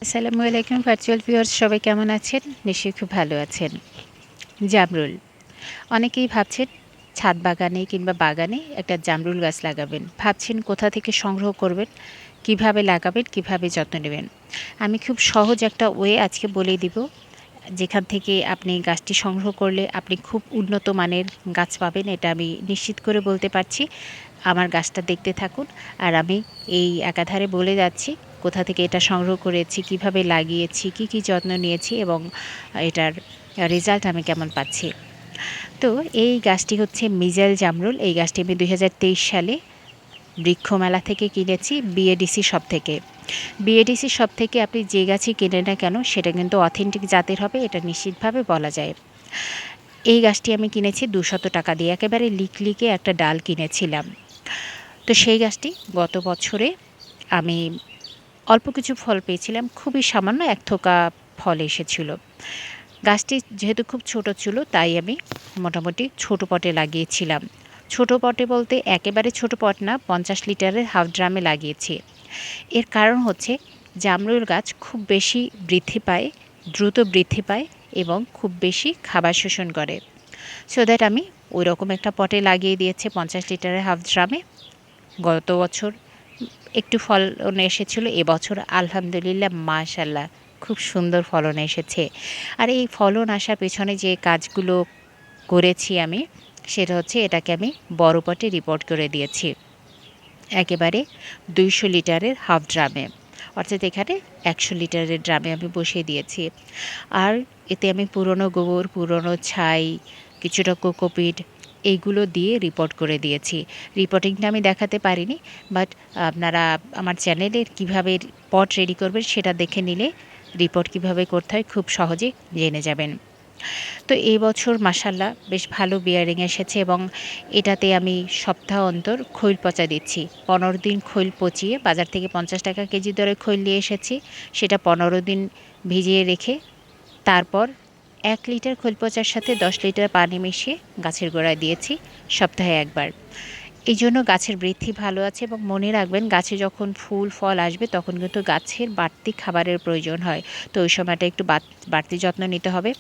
আসসালামু আলাইকুম virtual viewers, সবাই কেমন আছেন? নিশ্চয়ই খুব ভালো আছেন। জামরুল, অনেকেই ভাবছেন ছাদ বাগানে কিংবা বাগানে একটা জামরুল গাছ লাগাবেন। ভাবছেন কোথা থেকে সংগ্রহ করবেন, কিভাবে লাগাবেন, কিভাবে যত্ন নেবেন। আমি খুব সহজ একটা ওয়ে আজকে বলে দিব, যেখান থেকে আপনি গাছটি সংগ্রহ করলে আপনি খুব উন্নত মানের গাছ পাবেন, এটা আমি নিশ্চিত করে বলতে পারছি। আমার গাছটা দেখতে থাকুন আর আমি এই একাধারে বলে যাচ্ছি কোথা থেকে এটা সংগ্রহ করেছি, কিভাবে লাগিয়েছি, কি কি যত্ন নিয়েছি এবং এটার রেজাল্ট আমি কেমন পাচ্ছি। তো এই গাছটি হচ্ছে মিজেল জামরুল। এই গাছটি আমি ২০২৩ সালে বৃক্ষমেলা থেকে কিনেছি, বিএডিসি শপ থেকে। বিএডিসি শপ থেকে আপনি যে গাছই কেনেন না কেন সেটা কিন্তু অথেন্টিক জাতের হবে, এটা নিশ্চিতভাবে বলা যায়। এই গাছটি আমি কিনেছি ২০০ টাকা দিয়ে, একেবারে লিকলিকে একটা ডাল কিনেছিলাম। তো সেই গাছটি গত বছরে আমি অল্প কিছু ফল পেয়েছিলাম, খুবই সামান্য ১ থোকা ফল এসেছিল। গাছটি যেহেতু খুব ছোট ছিল তাই আমি মোটামুটি ছোট পটে লাগিয়েছিলাম। ছোট পটে বলতে একেবারে ছোট পট না, ৫০ লিটারের হাফ ড্রামে লাগিয়েছি। এর কারণ হচ্ছে জামরুল গাছ খুব বেশি বৃদ্ধি পায়, দ্রুত বৃদ্ধি পায় এবং খুব বেশি খাবার শোষণ করে। সো দ্যাট আমি ওই রকম একটা পটে লাগিয়ে দিয়েছি ৫০ লিটারের হাফ ড্রামে। গত বছর একটু ফলন এসেছিল, এবছর আলহামদুলিল্লাহ মাশাআল্লাহ খুব সুন্দর ফলন এসেছে। আর এই ফলন আসার পেছনে যে কাজগুলো করেছি আমি, সেটা হচ্ছে এটাকে আমি বড় পটে রিপোর্ট করে দিয়েছি একেবারে ২০০ লিটারের হাফ ড্রামে, অর্থাৎ এখানে ১০০ লিটারের ড্রামে আমি বসিয়ে দিয়েছি। আর এতে আমি পুরনো গোবর, পুরনো ছাই, কিছুটা কোকোপিট এইগুলো দিয়ে রিপোর্ট করে দিয়েছি। রিপোর্টিংটা আমি দেখাতে পারিনি, বাট আপনারা আমার চ্যানেলের কীভাবে পট রেডি করবেন সেটা দেখে নিলে রিপোর্ট কীভাবে করতে হয় খুব সহজে জেনে যাবেন। তো এই বছর মাশাআল্লাহ বেশ ভালো বিয়ারিং এসেছে এবং এটাতে আমি সপ্তাহ অন্তর খৈল পচা দিচ্ছি। ১৫ দিন খৈল পচিয়ে বাজার থেকে ৫০ টাকা কেজি দরে খৈল নিয়ে এসেছি। সেটা ১৫ দিন ভিজিয়ে রেখে তারপর ১ লিটার খৈল পচার সাথে ১০ লিটার পানি মিশিয়ে গাছের গোড়ায় দিয়েছি সপ্তাহে ১ বার। এইজন্য গাছের বৃদ্ধি ভালো আছে এবং মনে রাখবেন গাছে যখন ফুল ফল আসবে তখন কিন্তু গাছের বাড়তি খাবারের প্রয়োজন হয়। তো ওই সময়টা একটু বাড়তি যত্ন নিতে হবে।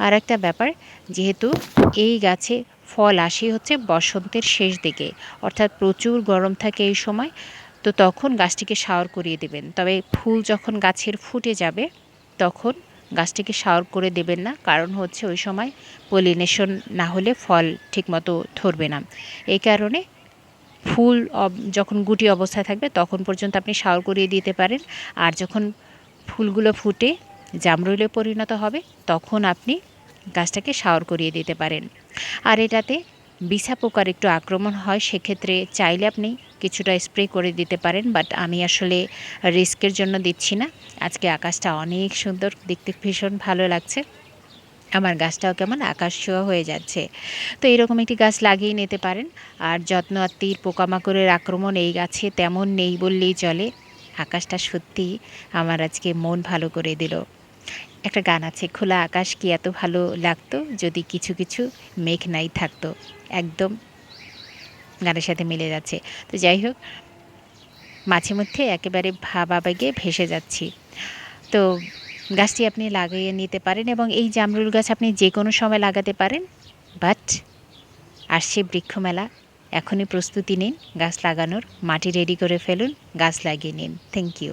আর একটা ব্যাপার, যেহেতু এই গাছে ফল আসে হচ্ছে বসন্তের শেষ দিকে, অর্থাৎ প্রচুর গরম থাকে এই সময়, তো তখন গাছটিকে শাওয়ার করিয়ে দেবেন। তবে ফুল যখন গাছের ফুটে যাবে তখন গাছটিকে শাওয়ার করে দেবেন না, কারণ হচ্ছে ওই সময় পলিনেশন না হলে ফল ঠিকমতো ধরবে না। এই কারণে ফুল যখন গুটি অবস্থায় থাকবে তখন পর্যন্ত আপনি শাওয়ার করিয়ে দিতে পারেন। আর যখন ফুলগুলো ফুটে জামরুলে পরিণত হবে তখন আপনি গাছটাকে শাওয়ার করিয়ে দিতে পারেন। আর এটাতে বিছা পোকার একটু আক্রমণ হয়, সেক্ষেত্রে চাইলে আপনি কিছুটা স্প্রে করে দিতে পারেন, বাট আমি আসলে রিস্কের জন্য দিচ্ছি না। আজকে আকাশটা অনেক সুন্দর, দেখতে ভীষণ ভালো লাগছে। আমার গাছটাও কেমন আকাশ ছোঁয়া হয়ে যাচ্ছে। তো এরকম একটি গাছ লাগিয়ে নিতে পারেন। আর যত্ন আত্মীর পোকামাকড়ের আক্রমণ এই গাছে তেমন নেই বললেই চলে। আকাশটা সত্যিই আমার আজকে মন ভালো করে দিল। একটা গান আছে, খোলা আকাশ কি এত ভালো লাগতো যদি কিছু কিছু মেঘ নাই থাকতো। একদম গানের সাথে মিলে যাচ্ছে। তো যাই হোক, মাঝে মধ্যে একেবারে ভাব আবেগে ভেসে যাচ্ছি। তো গাছটি আপনি লাগিয়ে নিতে পারেন এবং এই জামরুল গাছ আপনি যে কোনো সময় লাগাতে পারেন। বাট আসছে বৃক্ষমেলা, এখনই প্রস্তুতি নিন গাছ লাগানোর, মাটি রেডি করে ফেলুন, গাছ লাগিয়ে নিন। Thank you.